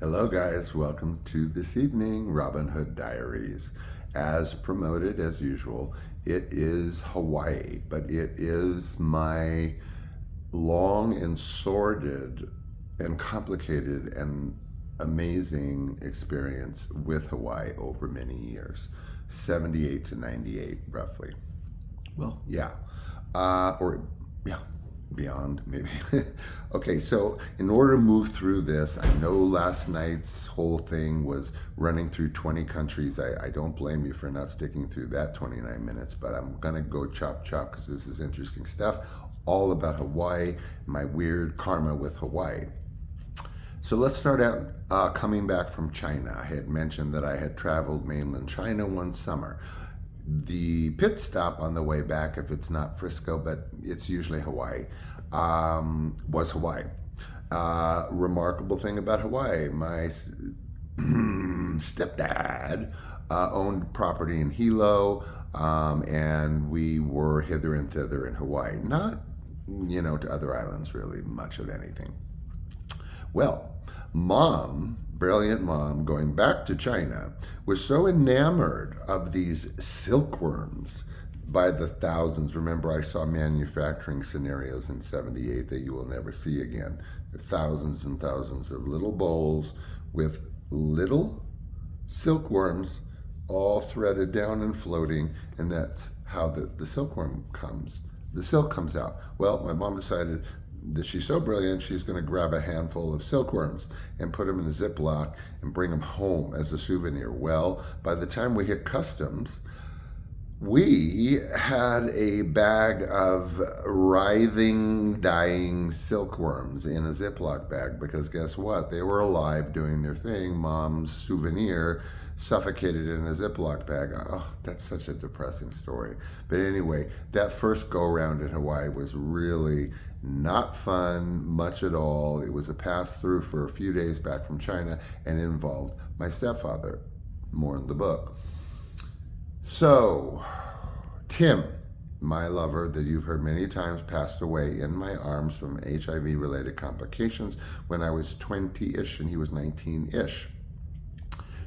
Hello guys, welcome to this evening Robin Hood Diaries. As promoted as usual, it is Hawaii, but it is my long and sordid and complicated and amazing experience with Hawaii over many years, 78 to 98 roughly. Well, yeah. Yeah, beyond maybe. Okay, so in order to move through this, I know last night's whole thing was running through 20 countries. I don't blame you for not sticking through that 29 minutes, but I'm gonna go chop chop because this is interesting stuff, all about Hawaii, my weird karma with Hawaii. So let's start out coming back from China. I had mentioned that I had traveled mainland China one summer. The pit stop on the way back, if it's not Frisco, but it's usually Hawaii, was Hawaii. Remarkable thing about Hawaii, my stepdad owned property in Hilo, and we were hither and thither in Hawaii. Not, to other islands really, much of anything. Well, mom, brilliant mom, going back to China, was so enamored of these silkworms by the thousands. Remember, I saw manufacturing scenarios in 78 that you will never see again. Thousands and thousands of little bowls with little silkworms all threaded down and floating, and that's how the silkworm comes. The silk comes out. Well, my mom decided that she's so brilliant, she's going to grab a handful of silkworms and put them in a Ziploc and bring them home as a souvenir. Well, by the time we hit customs, we had a bag of writhing, dying silkworms in a Ziploc bag because guess what? They were alive doing their thing. Mom's souvenir suffocated in a Ziploc bag. Oh, that's such a depressing story. But anyway, that first go around in Hawaii was really not fun, much at all. It was a pass-through for a few days back from China and it involved my stepfather. More in the book. So, Tim, my lover that you've heard many times, passed away in my arms from HIV-related complications when I was 20-ish and he was 19-ish.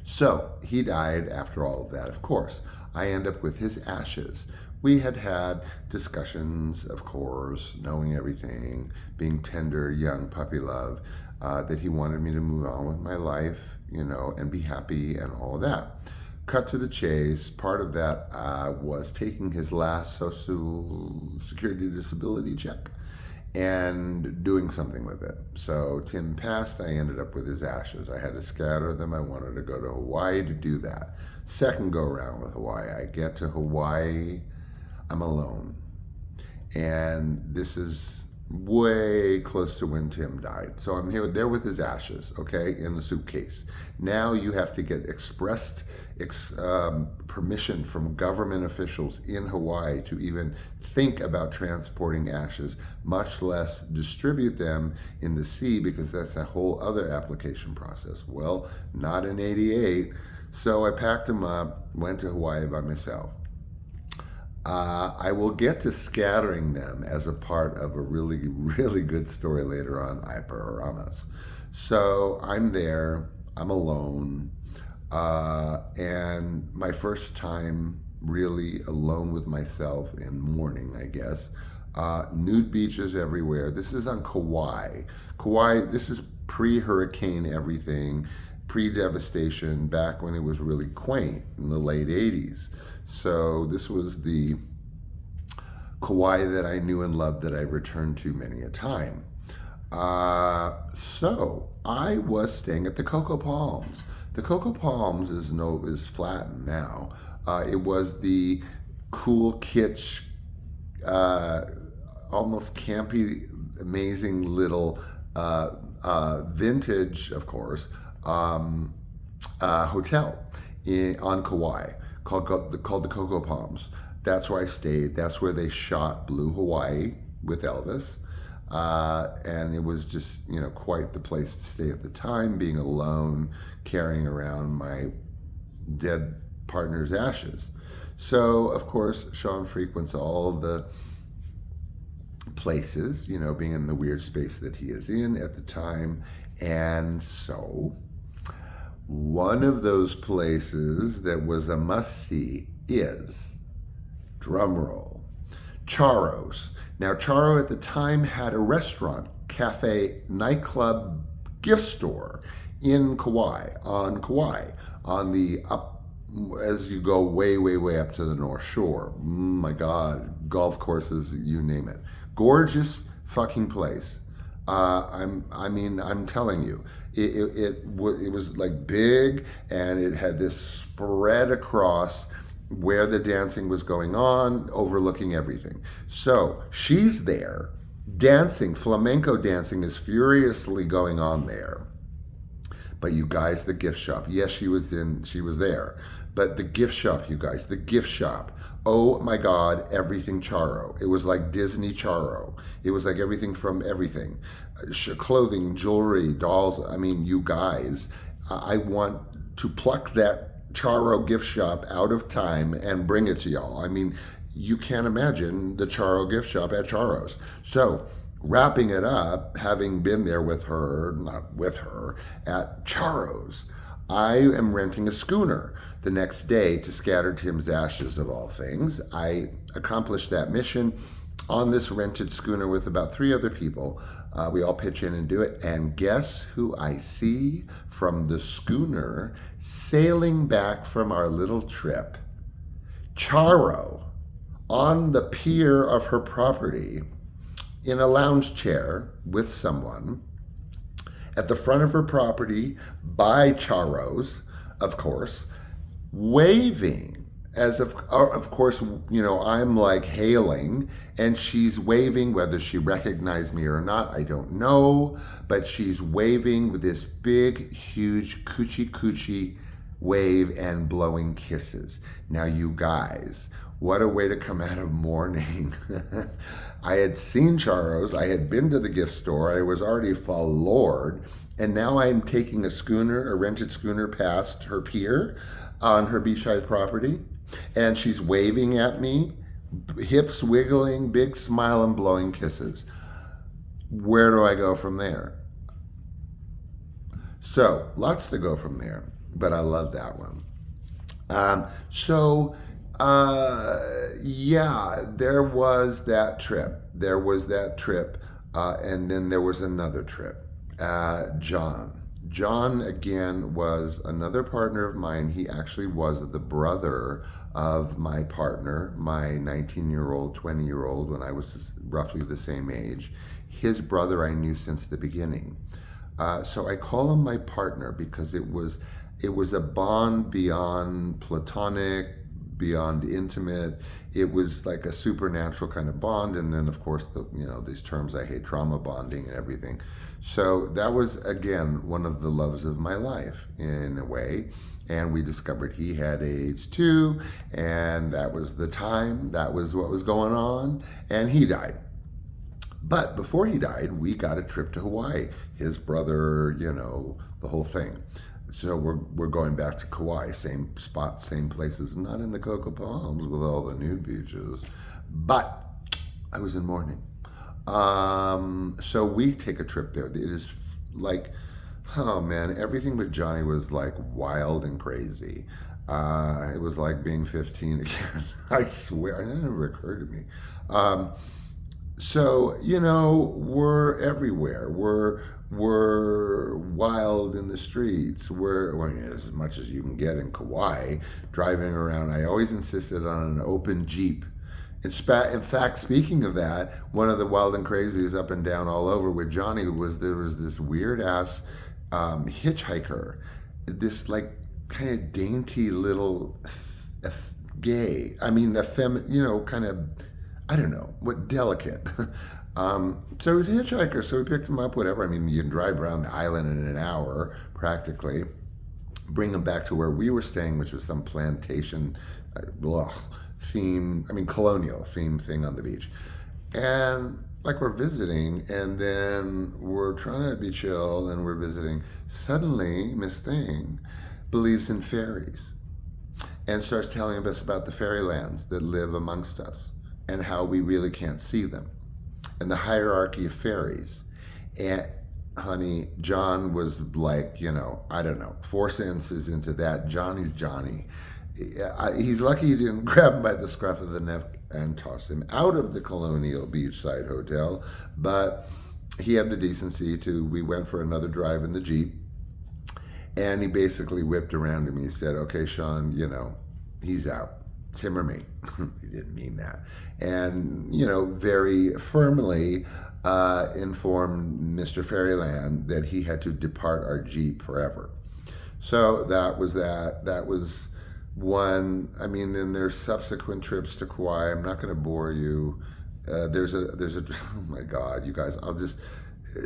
So, he died after all of that, of course. I end up with his ashes. We had had discussions, of course, knowing everything, being tender, young puppy love, that he wanted me to move on with my life, and be happy and all that. Cut to the chase, part of that was taking his last Social Security disability check and doing something with it. So Tim passed, I ended up with his ashes. I had to scatter them. I wanted to go to Hawaii to do that. Second go around with Hawaii. I get to Hawaii, I'm alone. And this is way close to when Tim died. So I'm there with his ashes, okay, in the suitcase. Now you have to get permission from government officials in Hawaii to even think about transporting ashes, much less distribute them in the sea, because that's a whole other application process. Well, not in 88. So I packed them up, went to Hawaii by myself. I will get to scattering them as a part of a really, really good story later on, I promise. So I'm there, I'm alone, and my first time really alone with myself in mourning, I guess. Nude beaches everywhere. This is on Kauai. Kauai, this is pre-hurricane everything, pre-devastation, back when it was really quaint in the late 80s. So this was the Kauai that I knew and loved, that I returned to many a time. So I was staying at the Cocoa Palms. The Cocoa Palms is flattened now. It was the cool kitsch, almost campy, amazing little vintage, of course, hotel on Kauai called the Cocoa Palms. That's where I stayed. That's where they shot Blue Hawaii with Elvis. And it was just, quite the place to stay at the time, being alone, carrying around my dead partner's ashes. So, of course, Sean frequents all the places, being in the weird space that he is in at the time. And so One of those places that was a must-see is, drumroll, CHARO's. Now, CHARO at the time had a restaurant, cafe, nightclub, gift store in Kauai, on the up, as you go way, way, way up to the North Shore. My God, golf courses, you name it. Gorgeous fucking place. I'm telling you, it was like big, and it had this spread across where the dancing was going on, overlooking everything. So she's there, dancing, flamenco dancing is furiously going on there. But you guys, the gift shop, yes, she was there. But the gift shop, you guys, the gift shop, oh my God, everything CHARO. It was like Disney CHARO. It was like everything from everything. Clothing, jewelry, dolls. I mean, you guys, I want to pluck that CHARO gift shop out of time and bring it to y'all. I mean, you can't imagine the CHARO gift shop at CHARO's. So, wrapping it up, having been there with her, not with her, at CHARO's, I am renting a schooner the next day to scatter Tim's ashes of all things. I accomplished that mission on this rented schooner with about 3 other people. We all pitch in and do it. And guess who I see from the schooner sailing back from our little trip? CHARO, on the pier of her property, in a lounge chair with someone, at the front of her property by CHARO's, of course, waving, as of course, you know, I'm like hailing, and she's waving, whether she recognized me or not, I don't know, but she's waving with this big, huge coochie coochie wave and blowing kisses. Now, you guys, what a way to come out of mourning. I had seen CHARO's, I had been to the gift store, I was already floored, and now I'm taking a rented schooner past her pier on her beachside property, and she's waving at me, hips wiggling, big smile and blowing kisses. Where do I go from there? So, lots to go from there, but I love that one. Yeah, there was that trip. And then there was another trip. John, again, was another partner of mine. He actually was the brother of my partner, my 19-year-old, 20-year-old, when I was roughly the same age. His brother I knew since the beginning. So I call him my partner because it was a bond beyond platonic, beyond intimate. It was like a supernatural kind of bond. And then, of course, these terms I hate, trauma bonding and everything. So that was, again, one of the loves of my life in a way. And we discovered he had AIDS too. And that was the time. That was what was going on. And he died. But before he died, we got a trip to Hawaii. His brother, the whole thing. So we're going back to Kauai, same spots, same places, not in the Cocoa Palms with all the nude beaches, but I was in mourning. So we take a trip there. It is like, oh man, everything with Johnny was like wild and crazy. It was like being 15 again. I swear, it never occurred to me. So, we're everywhere. We're wild in the streets. We're as much as you can get in Kauai, driving around. I always insisted on an open Jeep. In fact, speaking of that, one of the wild and crazies up and down all over with Johnny there was this weird ass hitchhiker, this like kind of dainty little gay. I mean, kind of, I don't know, what delicate. So he was a hitchhiker, so we picked him up, whatever. I mean, you can drive around the island in an hour, practically. Bring him back to where we were staying, which was some plantation colonial theme thing on the beach. And like we're visiting, and then we're trying to be chill, and we're visiting. Suddenly, Miss Thing believes in fairies and starts telling us about the fairylands that live amongst us and how we really can't see them, and the hierarchy of fairies. And honey, John was like, I don't know, 4 sentences into that. Johnny's Johnny. He's lucky he didn't grab him by the scruff of the neck and toss him out of the Colonial Beachside Hotel, but he had the decency to, we went for another drive in the Jeep, and he basically whipped around to me. He said, okay, Sean, he's out. It's him or me. He didn't mean that. And, very firmly informed Mr. Fairyland that he had to depart our Jeep forever. So that was that. That was one. I mean, then there's subsequent trips to Kauai. I'm not going to bore you. There's a, oh my God, you guys,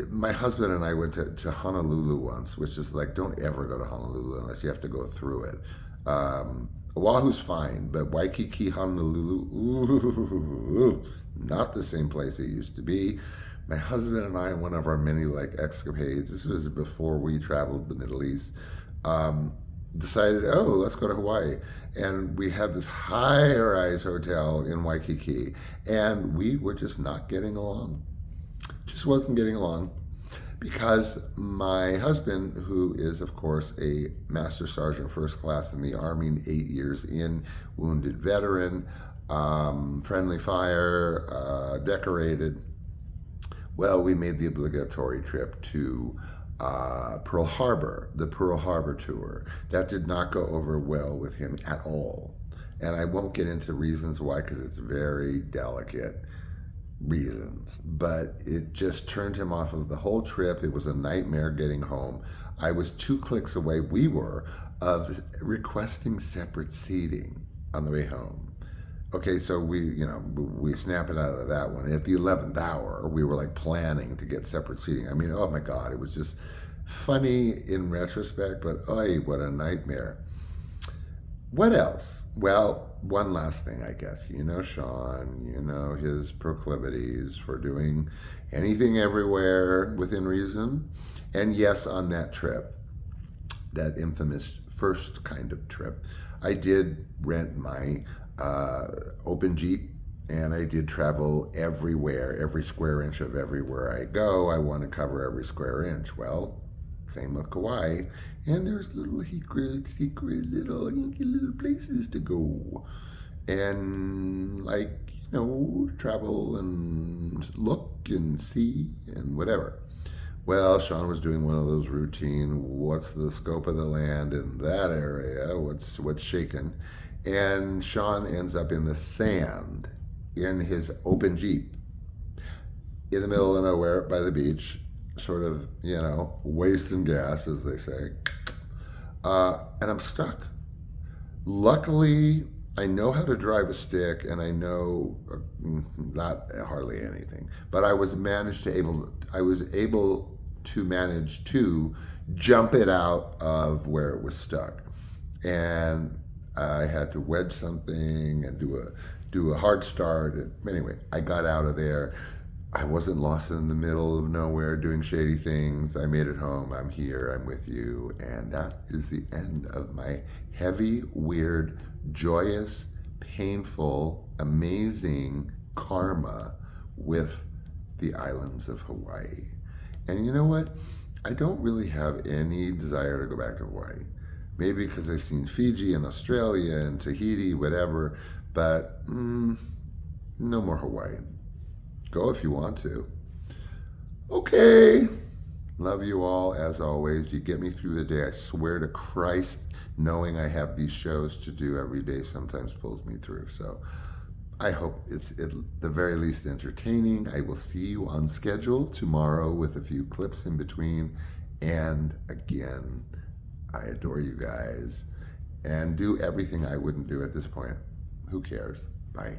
my husband and I went to Honolulu once, which is like, don't ever go to Honolulu unless you have to go through it. Oahu's fine, but Waikiki, Honolulu, ooh, not the same place it used to be. My husband and I, one of our many escapades, this was before we traveled the Middle East, decided, let's go to Hawaii. And we had this high-rise hotel in Waikiki, and we were just not getting along. Just wasn't getting along, because my husband, who is, of course, a Master Sergeant First Class in the Army, 8 years in, wounded veteran, friendly fire, decorated. Well, we made the obligatory trip to Pearl Harbor, the Pearl Harbor tour. That did not go over well with him at all. And I won't get into reasons why, because it's very delicate reasons, but it just turned him off of the whole trip. It was a nightmare getting home. I was 2 clicks away, we were, of requesting separate seating on the way home. Okay, so we snap it out of that one. At the 11th hour, we were planning to get separate seating. I mean, oh my God, it was just funny in retrospect, but oy, what a nightmare. What else? Well, one last thing, I guess. Sean, his proclivities for doing anything everywhere within reason. And yes, on that trip, that infamous first kind of trip, I did rent my open Jeep, and I did travel everywhere, every square inch of everywhere I go. I want to cover every square inch. Well, same with Kauai, and there's little secret little places to go, and travel and look and see and whatever. Well, Sean was doing one of those routine, what's the scope of the land in that area, what's shaking, and Sean ends up in the sand in his open Jeep in the middle of nowhere by the beach, sort of, wasting gas, as they say. And I'm stuck. Luckily, I know how to drive a stick, and I know not hardly anything, but I was able to manage to jump it out of where it was stuck. And I had to wedge something and do a hard start. And anyway, I got out of there. I wasn't lost in the middle of nowhere doing shady things. I made it home. I'm here. I'm with you. And that is the end of my heavy, weird, joyous, painful, amazing karma with the islands of Hawaii. And you know what? I don't really have any desire to go back to Hawaii. Maybe because I've seen Fiji and Australia and Tahiti, whatever, but no more Hawaii. Go if you want to. Okay. Love you all, as always. You get me through the day. I swear to Christ, knowing I have these shows to do every day sometimes pulls me through. So I hope it's at the very least entertaining. I will see you on schedule tomorrow with a few clips in between. And again, I adore you guys. And do everything I wouldn't do at this point. Who cares? Bye.